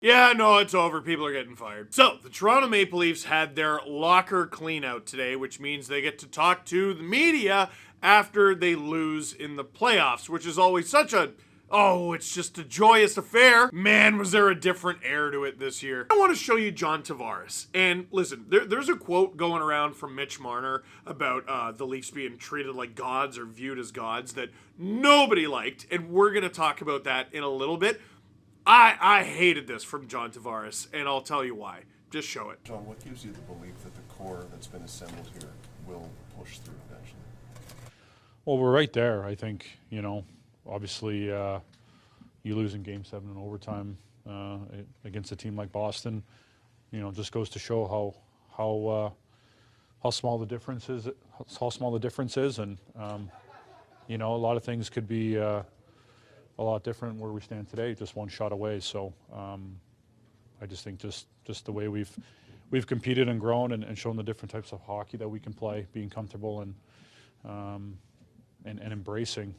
Yeah, no, it's over. People are getting fired. So, the Toronto Maple Leafs had their locker clean out today, which means they get to talk to the media after they lose in the playoffs, which is always such a it's just a joyous affair. Man, was there a different air to it this year. I want to show you John Tavares. And listen, there's a quote going around from Mitch Marner about the Leafs being treated like gods or viewed as gods that nobody liked. And we're going to talk about that in a little bit. I hated this from John Tavares, and I'll tell you why. Just show it. John, what gives you the belief that the core that's been assembled here will push through eventually? Well, we're right there. I think, obviously you lose in Game 7 in overtime against a team like Boston, just goes to show how small the difference is. And a lot of things could be a lot different where we stand today, just one shot away. So I just think just the way we've competed and grown and shown the different types of hockey that we can play, being comfortable and embracing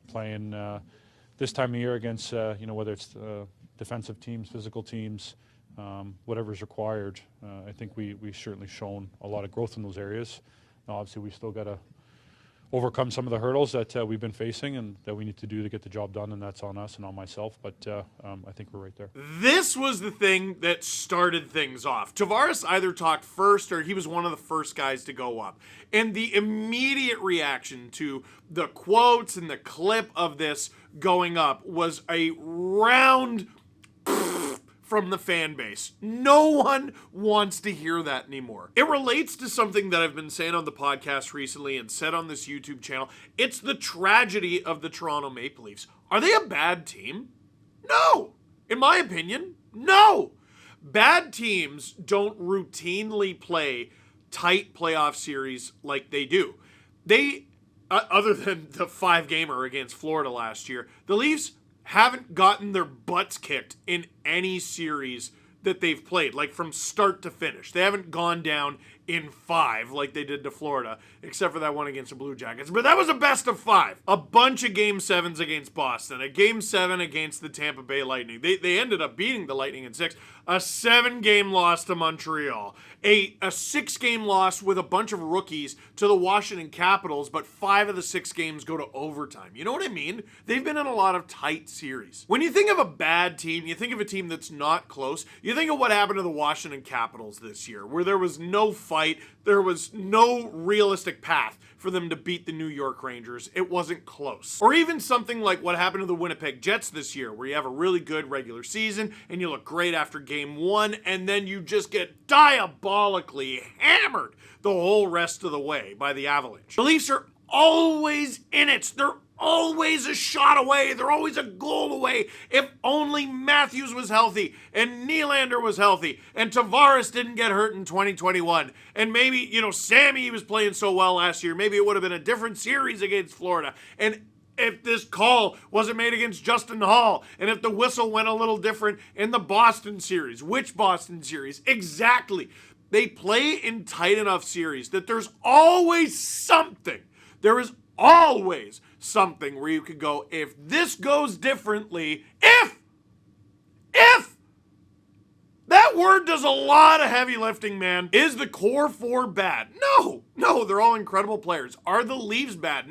playing this time of year against whether it's defensive teams, physical teams, whatever's required. I think we certainly shown a lot of growth in those areas. Now, obviously, we still got to overcome some of the hurdles that we've been facing and that we need to do to get the job done, and that's on us and on myself, but I think we're right there. This was the thing that started things off. Tavares either talked first or he was one of the first guys to go up. And the immediate reaction to the quotes and the clip of this going up was a round from the fan base. No one wants to hear that anymore. It relates to something that I've been saying on the podcast recently and said on this YouTube channel. It's the tragedy of the Toronto Maple Leafs. Are they a bad team? No. In my opinion, no. Bad teams don't routinely play tight playoff series like they do. They, other than the 5-gamer against Florida last year, the Leafs haven't gotten their butts kicked in any series that they've played, like from start to finish. They haven't gone down in 5 like they did to Florida, except for that one against the Blue Jackets. But that was a best of 5. A bunch of Game 7s against Boston, a Game 7 against the Tampa Bay Lightning. They ended up beating the Lightning in 6. A 7-game loss to Montreal. A 6-game loss with a bunch of rookies to the Washington Capitals, but 5 of the 6 games go to overtime. You know what I mean? They've been in a lot of tight series. When you think of a bad team, you think of a team that's not close, you think of what happened to the Washington Capitals this year, where there was no fight, there was no realistic path for them to beat the New York Rangers. It wasn't close. Or even something like what happened to the Winnipeg Jets this year, where you have a really good regular season and you look great after Game 1, and then you just get diabolically hammered the whole rest of the way by the Avalanche. The Leafs are always in it. They're always a shot away. They're always a goal away. If only Matthews was healthy and Nylander was healthy and Tavares didn't get hurt in 2021. And maybe, Sammy was playing so well last year. Maybe it would have been a different series against Florida. And if this call wasn't made against Justin Hall, and if the whistle went a little different in the Boston series. Which Boston series? Exactly. They play in tight enough series that there's always something. There is always something where you could go, if this goes differently, if that word does a lot of heavy lifting, man. Is the core 4 bad? No, they're all incredible players. Are the Leafs bad?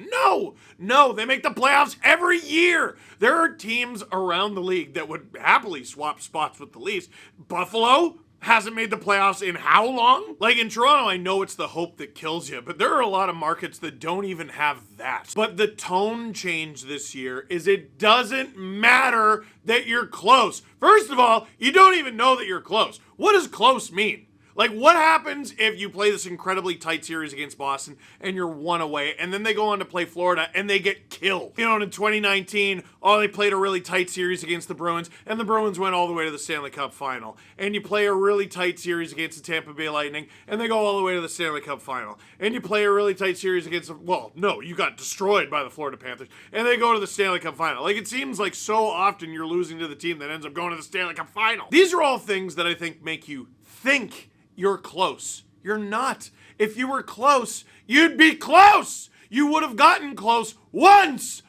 No, they make the playoffs every year. There are teams around the league that would happily swap spots with the Leafs. Buffalo hasn't made the playoffs in how long? Like in Toronto, I know it's the hope that kills you, but there are a lot of markets that don't even have that. But the tone change this year is it doesn't matter that you're close. First of all, you don't even know that you're close. What does close mean? Like, what happens if you play this incredibly tight series against Boston and you're 1 away, and then they go on to play Florida and they get killed? In 2019, they played a really tight series against the Bruins, and the Bruins went all the way to the Stanley Cup final. And you play a really tight series against the Tampa Bay Lightning, and they go all the way to the Stanley Cup final. And you play a really tight series against, you got destroyed by the Florida Panthers, and they go to the Stanley Cup final. Like, it seems like so often you're losing to the team that ends up going to the Stanley Cup final. These are all things that I think make you think you're close. You're not. If you were close, you'd be close. You would have gotten close once.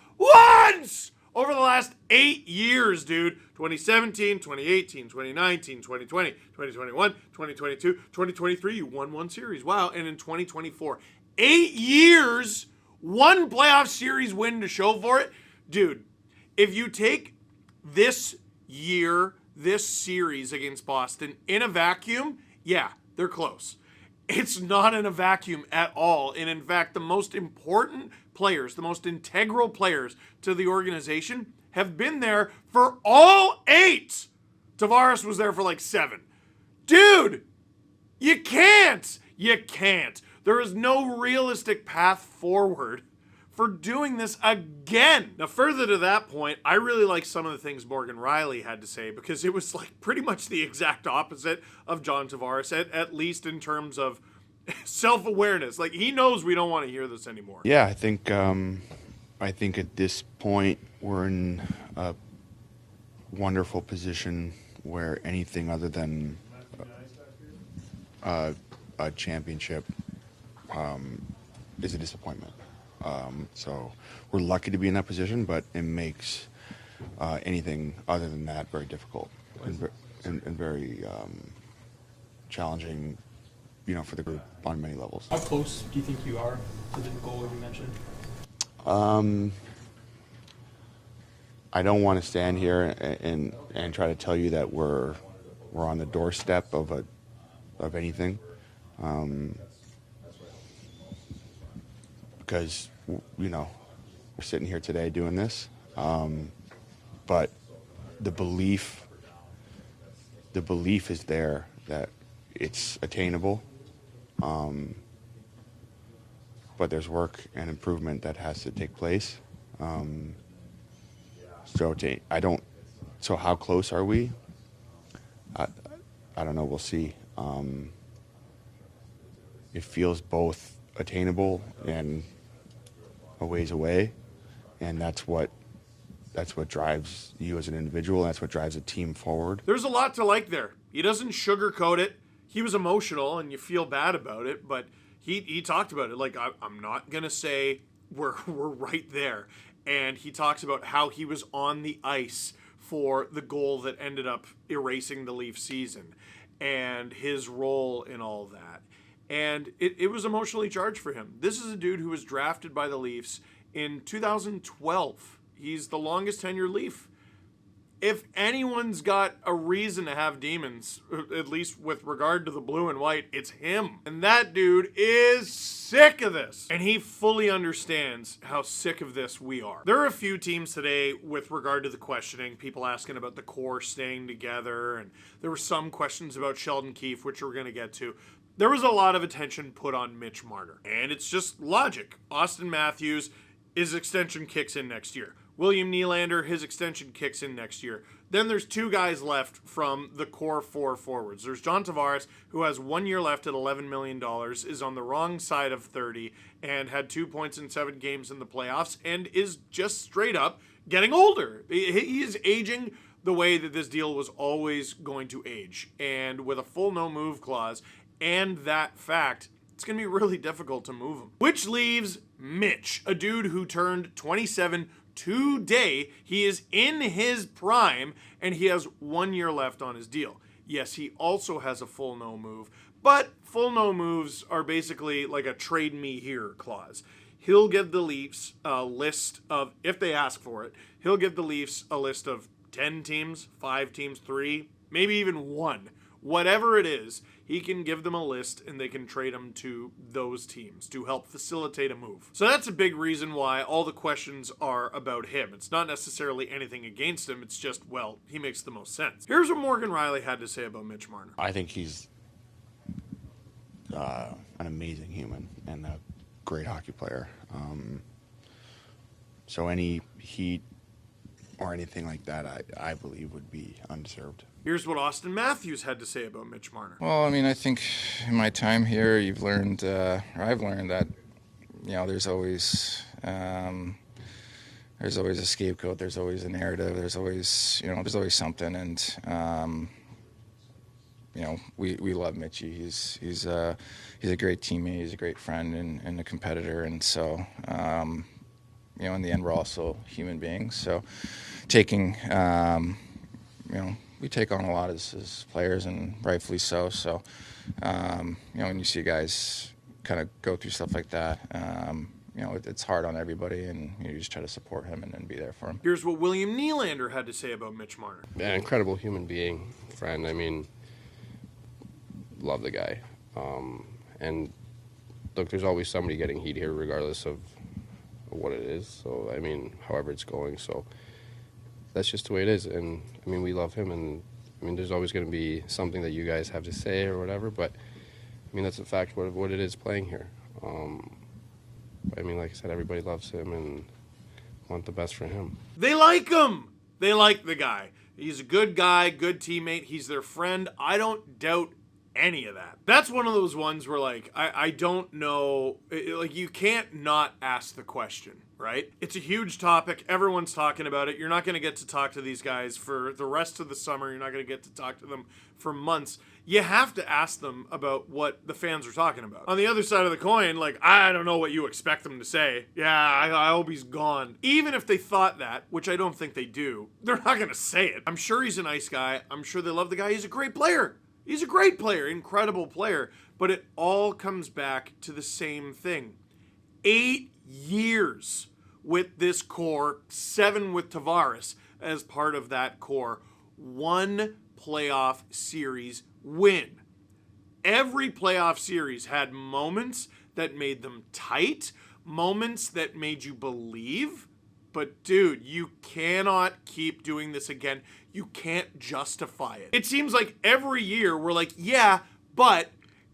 over the last 8 years, dude. 2017, 2018, 2019, 2020, 2021, 2022, 2023, you won one series. Wow. And in 2024, 8 years, one playoff series win to show for it. Dude, if you take this year, this series against Boston in a vacuum, yeah, they're close. It's not in a vacuum at all. And in fact, the most important players, the most integral players to the organization have been there for all 8. Tavares was there for like 7. Dude, you can't. You can't. There is no realistic path forward for doing this again. Now, further to that point, I really like some of the things Morgan Riley had to say, because it was like pretty much the exact opposite of John Tavares, at least in terms of self-awareness. Like, he knows we don't want to hear this anymore. Yeah, I think at this point we're in a wonderful position where anything other than a championship is a disappointment. So we're lucky to be in that position, but it makes anything other than that very difficult and very challenging, for the group on many levels. How close do you think you are to the goal you mentioned? I don't want to stand here and try to tell you that we're on the doorstep of anything, because we're sitting here today doing this, but the belief is there that it's attainable, but there's work and improvement that has to take place. So how close are we? I don't know. We'll see. It feels both attainable and a ways away, and that's what drives you as an individual. That's what drives a team forward. There's a lot to like there. He doesn't sugarcoat it. He was emotional, and you feel bad about it, but he talked about it. Like, I'm not gonna say we're right there. And he talks about how he was on the ice for the goal that ended up erasing the Leaf season, and his role in all that. And it was emotionally charged for him. This is a dude who was drafted by the Leafs in 2012. He's the longest tenured Leaf. If anyone's got a reason to have demons, at least with regard to the blue and white, it's him. And that dude is sick of this. And he fully understands how sick of this we are. There are a few teams today with regard to the questioning, people asking about the core staying together, and there were some questions about Sheldon Keefe, which we're going to get to. There was a lot of attention put on Mitch Marner. And it's just logic. Austin Matthews, his extension kicks in next year. William Nylander, his extension kicks in next year. Then there's 2 guys left from the core 4 forwards. There's John Tavares, who has 1 year left at $11 million, is on the wrong side of 30, and had 2 points in 7 games in the playoffs, and is just straight up getting older. He is aging the way that this deal was always going to age. And with a full no-move clause and that fact, it's going to be really difficult to move him. Which leaves Mitch, a dude who turned 27 today. He is in his prime, and he has 1 year left on his deal. Yes, he also has a full no move, but full no moves are basically like a trade me here clause. He'll give the Leafs a list of, if they ask for it, he'll give the Leafs a list of 10 teams, 5 teams, 3, maybe even 1. Whatever it is, he can give them a list and they can trade him to those teams to help facilitate a move. So that's a big reason why all the questions are about him. It's not necessarily anything against him. It's just, well, he makes the most sense. Here's what Morgan Riley had to say about Mitch Marner. I think he's an amazing human and a great hockey player. So any heat or anything like that, I believe would be undeserved. Here's what Austin Matthews had to say about Mitch Marner. Well, I mean, I think in my time here, I've learned that, there's always a scapegoat, there's always a narrative, there's always something, and we love Mitchie. He's a great teammate, he's a great friend and a competitor, and so in the end, we're also human beings. So taking, we take on a lot as players, and rightfully so. So, when you see guys kind of go through stuff like that, it's hard on everybody, and you just try to support him and be there for him. Here's what William Nylander had to say about Mitch Marner. Yeah, incredible human being, friend. I mean, love the guy. And look, there's always somebody getting heat here, regardless of what it is. So, I mean, however it's going. So that's just the way it is. And, I mean, we love him. And, I mean, there's always going to be something that you guys have to say or whatever. But, I mean, that's a fact of what it is playing here. I mean, like I said, everybody loves him and want the best for him. They like him. They like the guy. He's a good guy, good teammate. He's their friend. I don't doubt any of that. That's one of those ones where, like, I don't know, like, you can't not ask the question, right? It's a huge topic. Everyone's talking about it. You're not going to get to talk to these guys for the rest of the summer. You're not going to get to talk to them for months. You have to ask them about what the fans are talking about. On the other side of the coin, like, I don't know what you expect them to say. Yeah, I hope he's gone. Even if they thought that, which I don't think they do, they're not going to say it. I'm sure he's a nice guy. I'm sure they love the guy. He's a great player. He's a great player, incredible player. But it all comes back to the same thing. 8 years with this core, 7 with Tavares as part of that core. 1 playoff series win. Every playoff series had moments that made them tight, moments that made you believe. But dude, you cannot keep doing this again. You can't justify it. It seems like every year we're like, yeah, but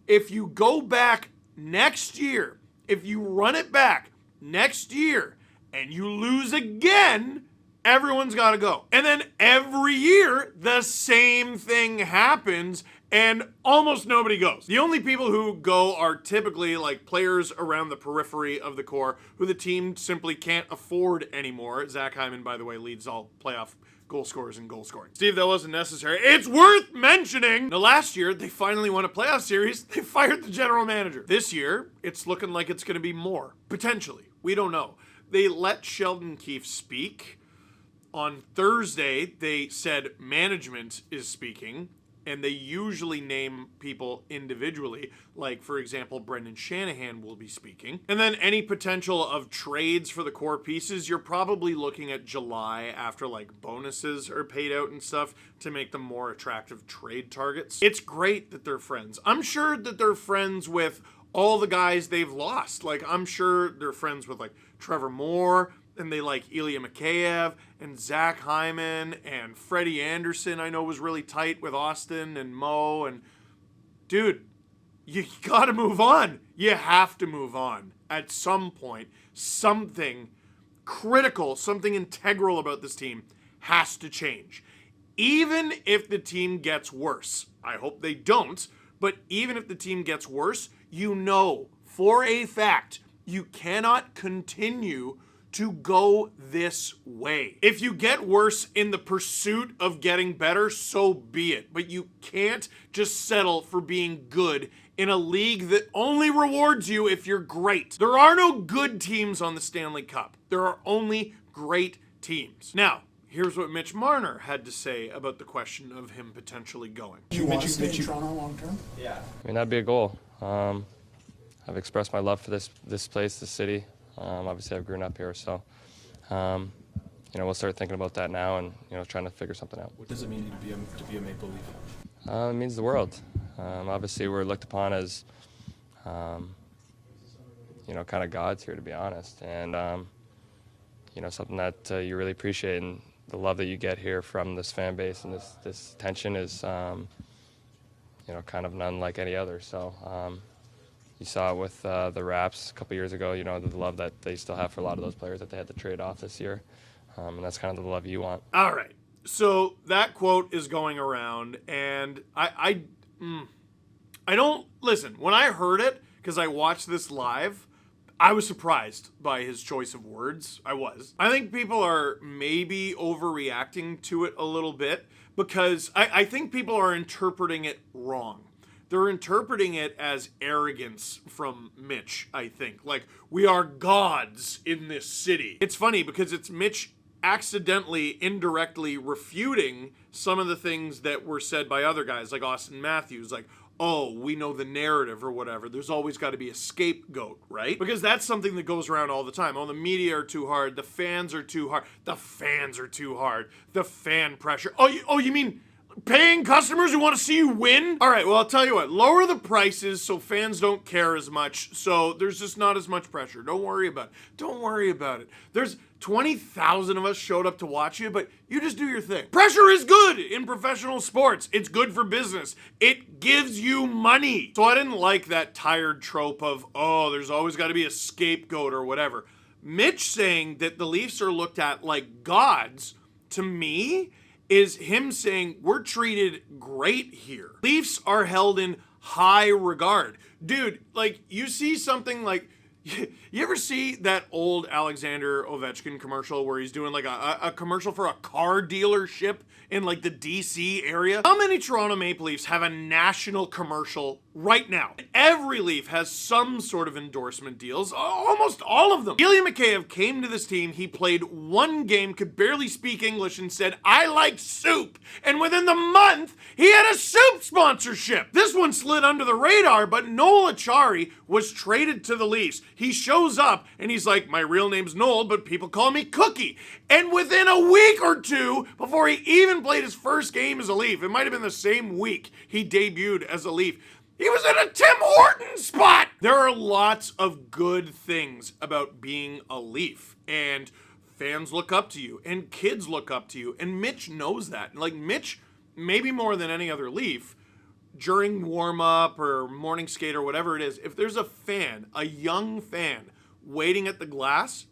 if you go back next year, if you run it back next year and you lose again, everyone's got to go. And then every year, the same thing happens and almost nobody goes. The only people who go are typically like players around the periphery of the core who the team simply can't afford anymore. Zach Hyman, by the way, leads all playoff goal scorers and goal scoring. Steve, that wasn't necessary. It's worth mentioning. Now, last year, they finally won a playoff series. They fired the general manager. This year, it's looking like it's going to be more. Potentially. We don't know. They let Sheldon Keefe speak. On Thursday, they said management is speaking, and they usually name people individually. Like, for example, Brendan Shanahan will be speaking. And then any potential of trades for the core pieces, you're probably looking at July after, like, bonuses are paid out and stuff to make them more attractive trade targets. It's great that they're friends. I'm sure that they're friends with all the guys they've lost. Like, I'm sure they're friends with, like, Trevor Moore, and they like Ilya Mikheyev and Zach Hyman and Freddie Anderson. I know was really tight with Austin and Mo. And dude, you got to move on. You have to move on. At some point, something critical, something integral about this team has to change. Even if the team gets worse, I hope they don't, but even if the team gets worse, you know for a fact you cannot continue to go this way. If you get worse in the pursuit of getting better, so be it. But you can't just settle for being good in a league that only rewards you if you're great. There are no good teams on the Stanley Cup. There are only great teams. Now, here's what Mitch Marner had to say about the question of him potentially going. Do you want to stay in Toronto long term? Yeah. I mean, that'd be a goal. I've expressed my love for this place, this city. Obviously, I've grown up here, so we'll start thinking about that now and trying to figure something out. What does it mean to be a Maple Leaf? It means the world. Obviously, we're looked upon as kind of gods here, to be honest, and something that you really appreciate, and the love that you get here from this fan base and this attention is kind of none like any other. So. You saw it with the Raps a couple years ago, the love that they still have for a lot of those players that they had to trade off this year. And that's kind of the love you want. All right. So that quote is going around, and I don't, listen, when I heard it, because I watched this live, I was surprised by his choice of words. I was. I think people are maybe overreacting to it a little bit, because I think people are interpreting it wrong. they're interpreting it as arrogance from Mitch, I think. Like, we are gods in this city. It's funny because it's Mitch accidentally, indirectly refuting some of the things that were said by other guys, like Austin Matthews, like, oh, we know the narrative or whatever. There's always got to be a scapegoat, right? Because that's something that goes around all the time. Oh, the media are too hard. The fans are too hard. The fans are too hard. The fan pressure. Oh, you mean paying customers who want to see you win? All right, well, I'll tell you what. Lower the prices so fans don't care as much. So there's just not as much pressure. Don't worry about it. Don't worry about it. There's 20,000 of us showed up to watch you, but you just do your thing. Pressure is good in professional sports. It's good for business. It gives you money. So I didn't like that tired trope of, oh, there's always got to be a scapegoat or whatever. Mitch saying that the Leafs are looked at like gods, to me, is him saying we're treated great here. Leafs are held in high regard. Dude, like, you see something like, you ever see that old Alexander Ovechkin commercial where he's doing like a commercial for a car dealership in like the DC area? How many Toronto Maple Leafs have a national commercial right now? Every Leaf has some sort of endorsement deals, almost all of them. Ilya Mikheyev came to this team, he played one game, could barely speak English, and said, I like soup. And within the month, he had a soup sponsorship. This one slid under the radar, but Noel Acciari was traded to the Leafs. He shows up and he's like, my real name's Noel, but people call me Cookie. And within a week or two, before he even played his first game as a Leaf, it might have been the same week he debuted as a Leaf, he was in a Tim Hortons spot. There are lots of good things about being a Leaf, and fans look up to you, and kids look up to you, and Mitch knows that. Like, Mitch, maybe more than any other Leaf, during warm-up or morning skate or whatever it is, if there's a fan, a young fan, waiting at the glass,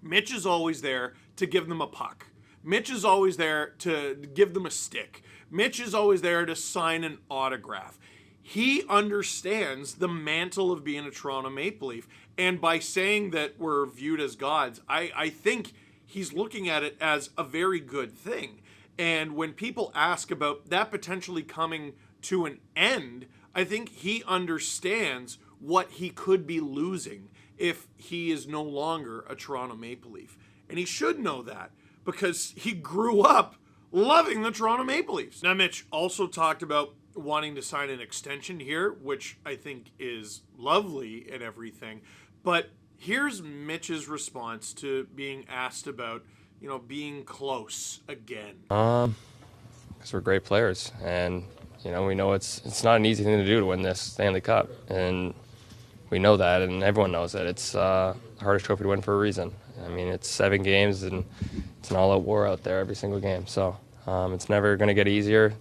Mitch is always there to give them a puck. Mitch is always there to give them a stick. Mitch is always there to sign an autograph. He understands the mantle of being a Toronto Maple Leaf. And by saying that we're viewed as gods, I think he's looking at it as a very good thing. And when people ask about that potentially coming to an end, I think he understands what he could be losing if he is no longer a Toronto Maple Leaf. And he should know that because he grew up loving the Toronto Maple Leafs. Now, Mitch also talked about wanting to sign an extension here, which I think is lovely and everything. But here's Mitch's response to being asked about, being close again. Because we're great players, and we know it's not an easy thing to do to win this Stanley Cup, and we know that, and everyone knows that. It's the hardest trophy to win for a reason. I mean, it's 7 games, and it's an all-out war out there every single game. So it's never going to get easier.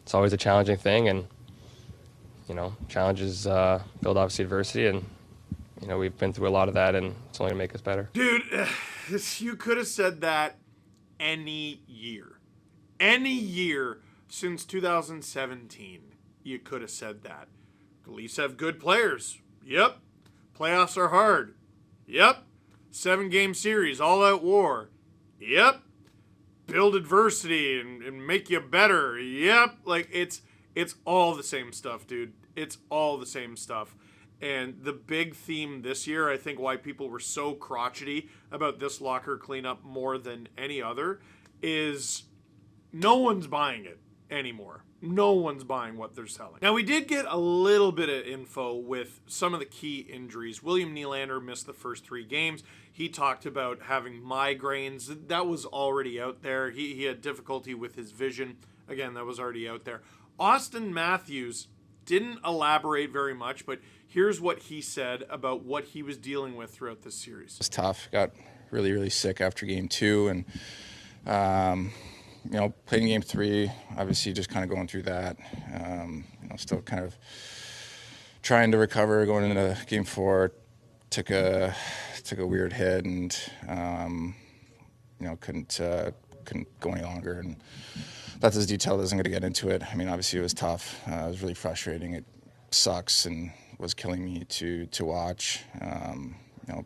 It's always a challenging thing, and challenges build obviously adversity, and we've been through a lot of that, and it's only going to make us better. Dude, you could have said that any year. Any year since 2017, you could have said that. The Leafs have good players. Yep. Playoffs are hard. Yep. 7-game series, all-out war. Yep. Build adversity and make you better. Yep. Like, it's all the same stuff, dude. It's all the same stuff. And the big theme this year, I think why people were so crotchety about this locker cleanup more than any other, is no one's buying it anymore. No one's buying what they're selling. Now, we did get a little bit of info with some of the key injuries. William Nylander missed the first 3 games. He talked about having migraines. That was already out there. He had difficulty with his vision. Again, that was already out there. Austin Matthews didn't elaborate very much, but here's what he said about what he was dealing with throughout this series. It was tough. Got really, really sick after game 2, and played in game 3, obviously just kind of going through that. Still kind of trying to recover. Going into game 4, took a weird hit, and couldn't go any longer. And that's as detailed as I'm going to get into it. I mean, obviously it was tough. It was really frustrating. It sucks and was killing me to watch.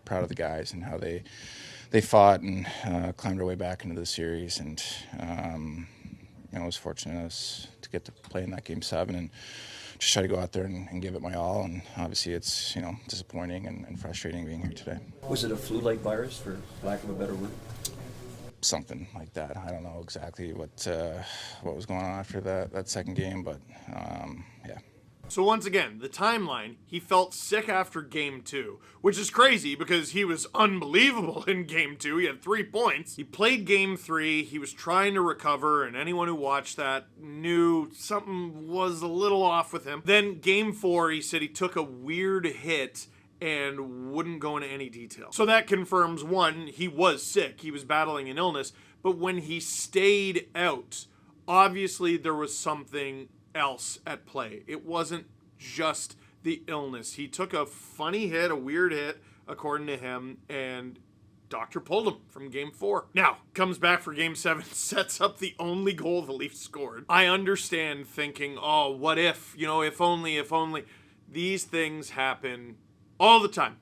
Proud of the guys and how they fought and climbed their way back into the series, and I was fortunate to to get to play in that Game 7 and just try to go out there and give it my all. And obviously it's, disappointing and frustrating being here today. Was it a flu-like virus, for lack of a better word? Something like that. I don't know exactly what was going on after that second game, but yeah. So once again, the timeline, he felt sick after Game 2, which is crazy because he was unbelievable in Game 2. He had 3 points. He played Game 3. He was trying to recover, and anyone who watched that knew something was a little off with him. Then Game 4, he said he took a weird hit and wouldn't go into any detail. So that confirms, one, he was sick. He was battling an illness. But when he stayed out, obviously there was something else at play. It wasn't just the illness. He took a funny hit, a weird hit, according to him, and doctor pulled him from Game 4. Now, comes back for Game 7, sets up the only goal the Leafs scored. I understand thinking, oh, what if? If only. These things happen all the time.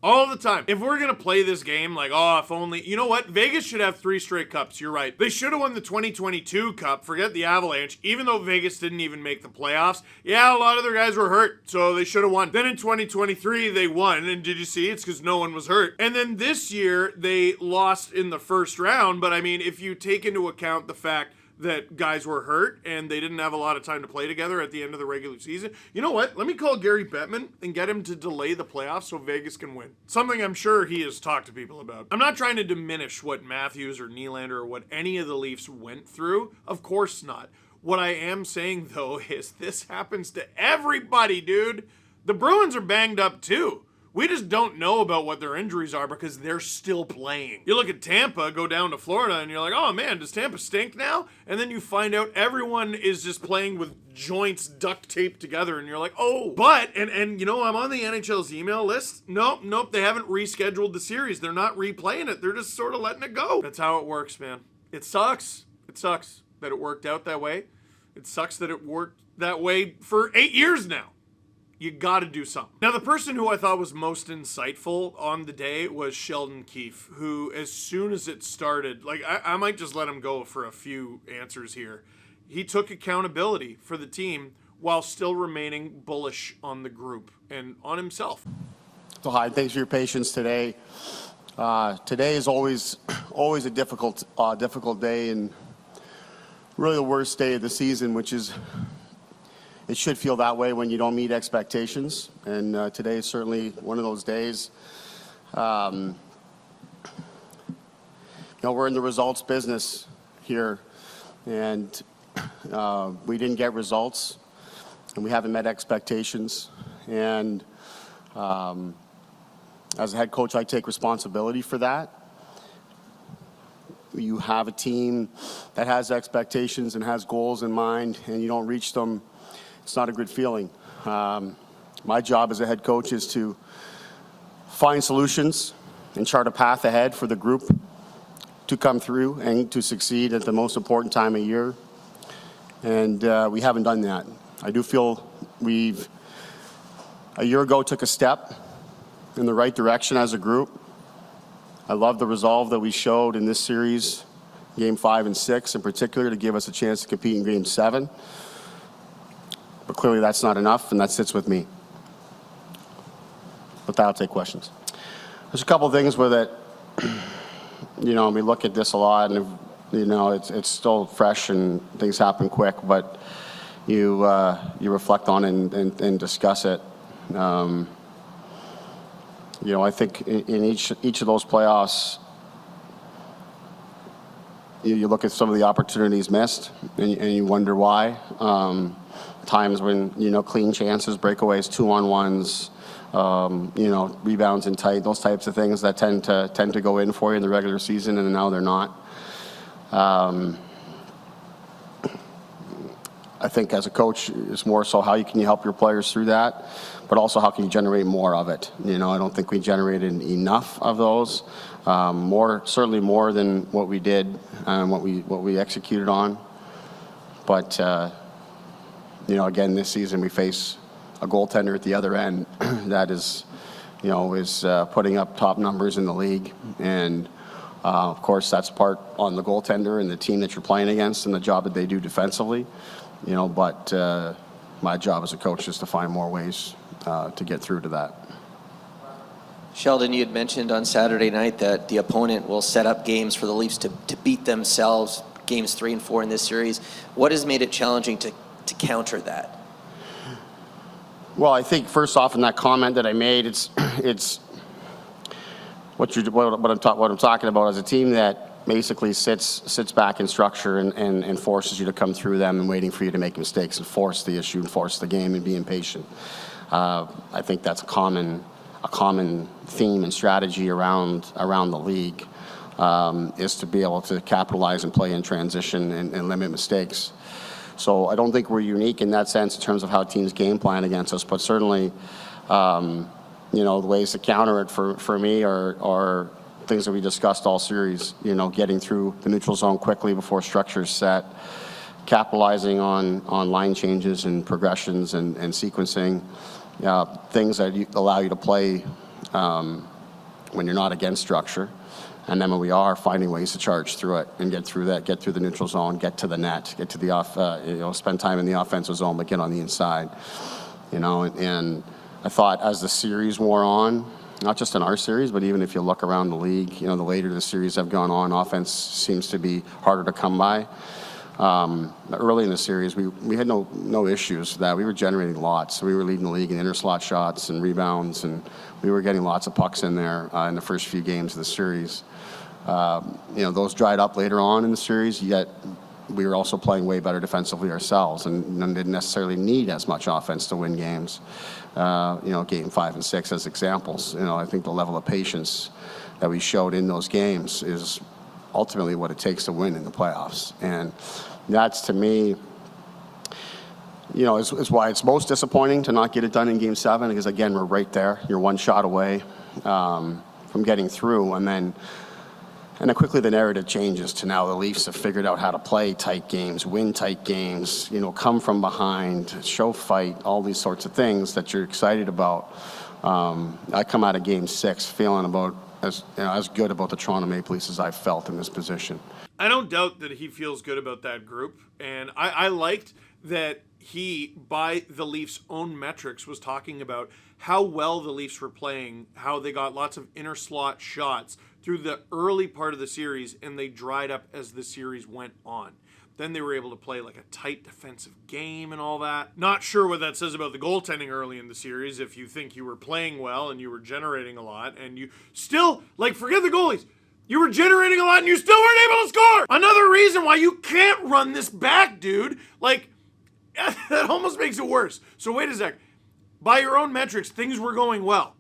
All the time. If we're going to play this game like, oh, if only... You know what? Vegas should have 3 straight cups. You're right. They should have won the 2022 cup. Forget the Avalanche. Even though Vegas didn't even make the playoffs. Yeah, a lot of their guys were hurt, so they should have won. Then in 2023, they won. And did you see? It's because no one was hurt. And then this year, they lost in the first round. But, I mean, if you take into account the fact that guys were hurt and they didn't have a lot of time to play together at the end of the regular season. You know what? Let me call Gary Bettman and get him to delay the playoffs so Vegas can win. Something I'm sure he has talked to people about. I'm not trying to diminish what Matthews or Nylander or what any of the Leafs went through. Of course not. What I am saying, though, is this happens to everybody, dude. The Bruins are banged up, too. We just don't know about what their injuries are because they're still playing. You look at Tampa, go down to Florida, and you're like, oh man, does Tampa stink now? And then you find out everyone is just playing with joints duct taped together, and you're like, oh. But, and I'm on the NHL's email list. Nope, they haven't rescheduled the series. They're not replaying it. They're just sort of letting it go. That's how it works, man. It sucks. It sucks that it worked out that way. It sucks that it worked that way for 8 years now. You got to do something. Now, the person who I thought was most insightful on the day was Sheldon Keefe, who, as soon as it started, I might just let him go for a few answers here. He took accountability for the team while still remaining bullish on the group and on himself. So, hi, thanks for your patience today. Today is always a difficult day, and really the worst day of the season, which is... It should feel that way when you don't meet expectations, and today is certainly one of those days. We're in the results business here, and we didn't get results, and we haven't met expectations. And as a head coach, I take responsibility for that. You have a team that has expectations and has goals in mind, and you don't reach them. It's not a good feeling. My job as a head coach is to find solutions and chart a path ahead for the group to come through and to succeed at the most important time of year. And we haven't done that. I do feel we've, a year ago, took a step in the right direction as a group. I love the resolve that we showed in this series, Game 5 and 6 in particular, to give us a chance to compete in Game 7. But clearly that's not enough, and that sits with me. With that, I'll take questions. There's a couple of things with it. We look at this a lot, and it's still fresh and things happen quick, but you reflect on it and discuss it. I think in each of those playoffs, you look at some of the opportunities missed, and you wonder why. Times when, clean chances, breakaways, 2-on-1s, rebounds in tight, those types of things that tend to go in for you in the regular season, and now they're not. I think as a coach, it's more so how can you help your players through that, but also how can you generate more of it. I don't think we generated enough of those. Certainly more than what we did and what we executed on. But again, this season we face a goaltender at the other end that is putting up top numbers in the league, and of course that's part on the goaltender and the team that you're playing against and the job that they do defensively. But my job as a coach is to find more ways to get through to that. Sheldon, you had mentioned on Saturday night that the opponent will set up games for the Leafs to beat themselves, games 3 and 4 in this series. What has made it challenging to counter that? Well, I think first off, in that comment that I made, it's what I'm talking about is a team that basically sits back in structure and forces you to come through them and waiting for you to make mistakes and force the issue and force the game and be impatient. I think that's a common theme and strategy around the league, is to be able to capitalize and play in transition and limit mistakes. So I don't think we're unique in that sense in terms of how teams game plan against us, but certainly, the ways to counter it for me are things that we discussed all series, getting through the neutral zone quickly before structure's set, capitalizing on line changes and progressions and sequencing, things that allow you to play when you're not against structure. And then when we are, finding ways to charge through it and get through the neutral zone, get to the net, get to the spend time in the offensive zone, but get on the inside. And I thought as the series wore on, not just in our series, but even if you look around the league, the later the series have gone on, offense seems to be harder to come by. Early in the series, we had no issues with that. We were generating lots. We were leading the league in interslot shots and rebounds, and we were getting lots of pucks in there in the first few games of the series. Those dried up later on in the series, yet we were also playing way better defensively ourselves and didn't necessarily need as much offense to win games. Game 5 and 6 as examples. I think the level of patience that we showed in those games is ultimately what it takes to win in the playoffs. And that's, to me, is why it's most disappointing to not get it done in Game 7, because, again, we're right there. You're one shot away from getting through. And then quickly the narrative changes to now the Leafs have figured out how to play tight games, win tight games, come from behind, show fight, all these sorts of things that you're excited about. I come out of Game 6 feeling about as good about the Toronto Maple Leafs as I've felt in this position. I don't doubt that he feels good about that group, and I liked that he, by the Leafs' own metrics, was talking about how well the Leafs were playing, how they got lots of inner slot shots through the early part of the series, and they dried up as the series went on. Then they were able to play like a tight defensive game and all that. Not sure what that says about the goaltending early in the series, if you think you were playing well and you were generating a lot, and you still, forget the goalies, you were generating a lot and you still weren't able to score! Another reason why you can't run this back, dude. That almost makes it worse. So wait a sec. By your own metrics, things were going well.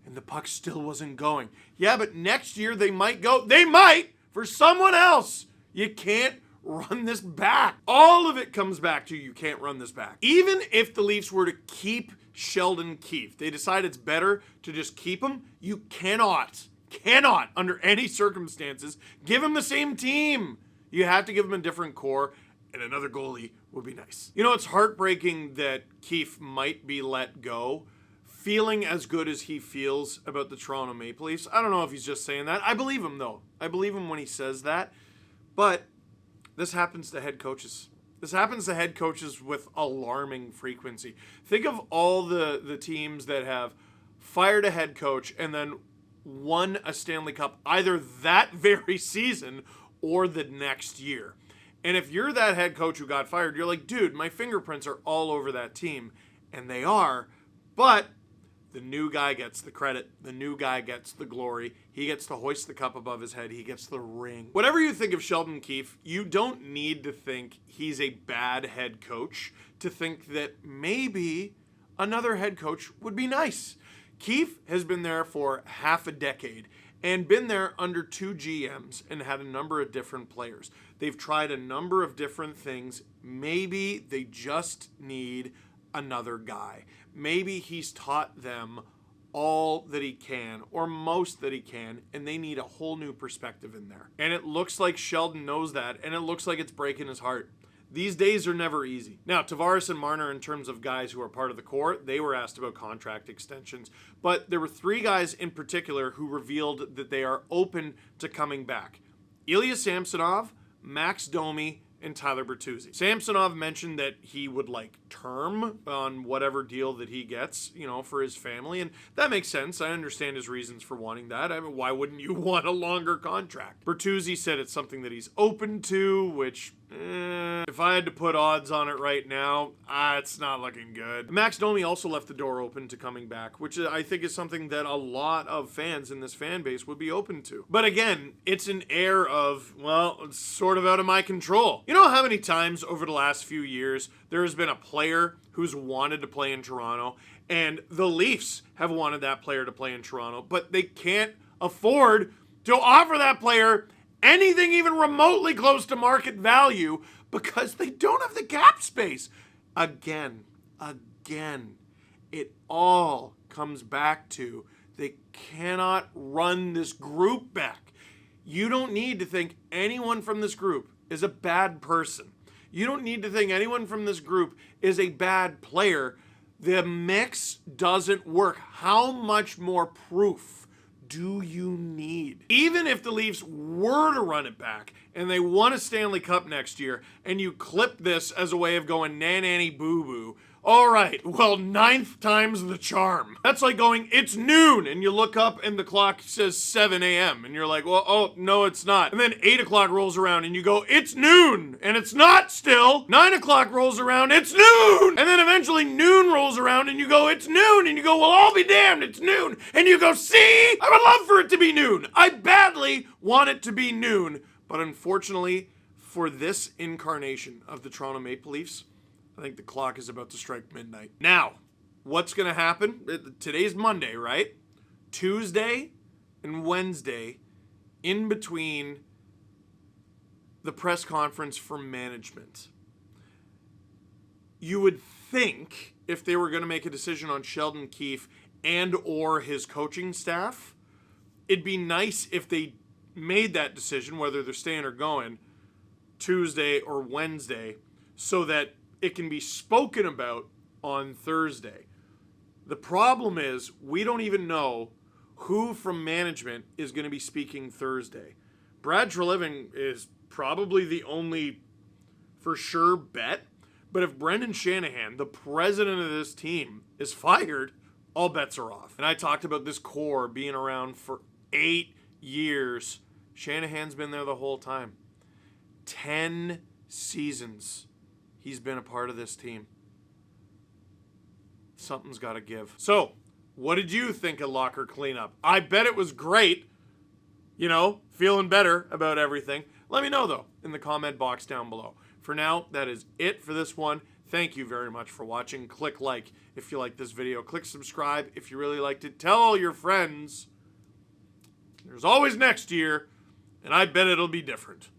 And the puck still wasn't going. Yeah, but next year they might go. They might! For someone else. You can't run this back. All of it comes back to you can't run this back. Even if the Leafs were to keep Sheldon Keefe, they decide it's better to just keep him, you cannot, under any circumstances, give him the same team. You have to give him a different core, and another goalie would be nice. It's heartbreaking that Keefe might be let go, feeling as good as he feels about the Toronto Maple Leafs. I don't know if he's just saying that. I believe him, though. I believe him when he says that. But this happens to head coaches. This happens to head coaches with alarming frequency. Think of all the teams that have fired a head coach and then won a Stanley Cup either that very season or the next year. And if you're that head coach who got fired, you're like, dude, my fingerprints are all over that team. And they are, but the new guy gets the credit. The new guy gets the glory. He gets to hoist the cup above his head. He gets the ring. Whatever you think of Sheldon Keefe, you don't need to think he's a bad head coach to think that maybe another head coach would be nice. Keefe has been there for half a decade and been there under 2 GMs and had a number of different players. They've tried a number of different things. Maybe they just need another guy. Maybe he's taught them all that he can, or most that he can, and they need a whole new perspective in there. And it looks like Sheldon knows that, and it looks like it's breaking his heart. These days are never easy. Now, Tavares and Marner, in terms of guys who are part of the core, they were asked about contract extensions. But there were 3 guys in particular who revealed that they are open to coming back. Ilya Samsonov, Max Domi, and Tyler Bertuzzi. Samsonov mentioned that he would like term on whatever deal that he gets, you know, for his family, and that makes sense. I understand his reasons for wanting that. I mean, why wouldn't you want a longer contract? Bertuzzi said it's something that he's open to, which, if I had to put odds on it right now, it's not looking good. Max Domi also left the door open to coming back, which I think is something that a lot of fans in this fan base would be open to. But again, it's an air of, well, it's sort of out of my control. You know how many times over the last few years there has been a player who's wanted to play in Toronto, and the Leafs have wanted that player to play in Toronto, but they can't afford to offer that player anything even remotely close to market value because they don't have the cap space. Again, it all comes back to they cannot run this group back. You don't need to think anyone from this group is a bad person. You don't need to think anyone from this group is a bad player. The mix doesn't work. How much more proof do you need? Even if the Leafs were to run it back and they won a Stanley Cup next year and you clip this as a way of going nanny boo boo, all right, well, 9th time's the charm. That's like going, it's noon, and you look up and the clock says 7 a.m. and you're like, well, oh, no, it's not. And then 8 o'clock rolls around and you go, it's noon, and it's not still. 9 o'clock rolls around, it's noon. And then eventually noon rolls around and you go, it's noon, and you go, well, I'll be damned, it's noon. And you go, see, I would love for it to be noon. I badly want it to be noon, but unfortunately, for this incarnation of the Toronto Maple Leafs, I think the clock is about to strike midnight. Now, what's going to happen? Today's Monday, right? Tuesday and Wednesday, in between the press conference for management. You would think if they were going to make a decision on Sheldon Keefe and or his coaching staff, it'd be nice if they made that decision, whether they're staying or going, Tuesday or Wednesday, so that it can be spoken about on Thursday. The problem is we don't even know who from management is going to be speaking Thursday. Brad Treliving is probably the only for sure bet, but if Brendan Shanahan, the president of this team, is fired, all bets are off. And I talked about this core being around for 8 years. Shanahan's been there the whole time. 10 seasons. He's been a part of this team. Something's got to give. So, what did you think of locker cleanup? I bet it was great. You know, feeling better about everything. Let me know, though, in the comment box down below. For now, that is it for this one. Thank you very much for watching. Click like if you liked this video. Click subscribe if you really liked it. Tell all your friends. There's always next year, and I bet it'll be different.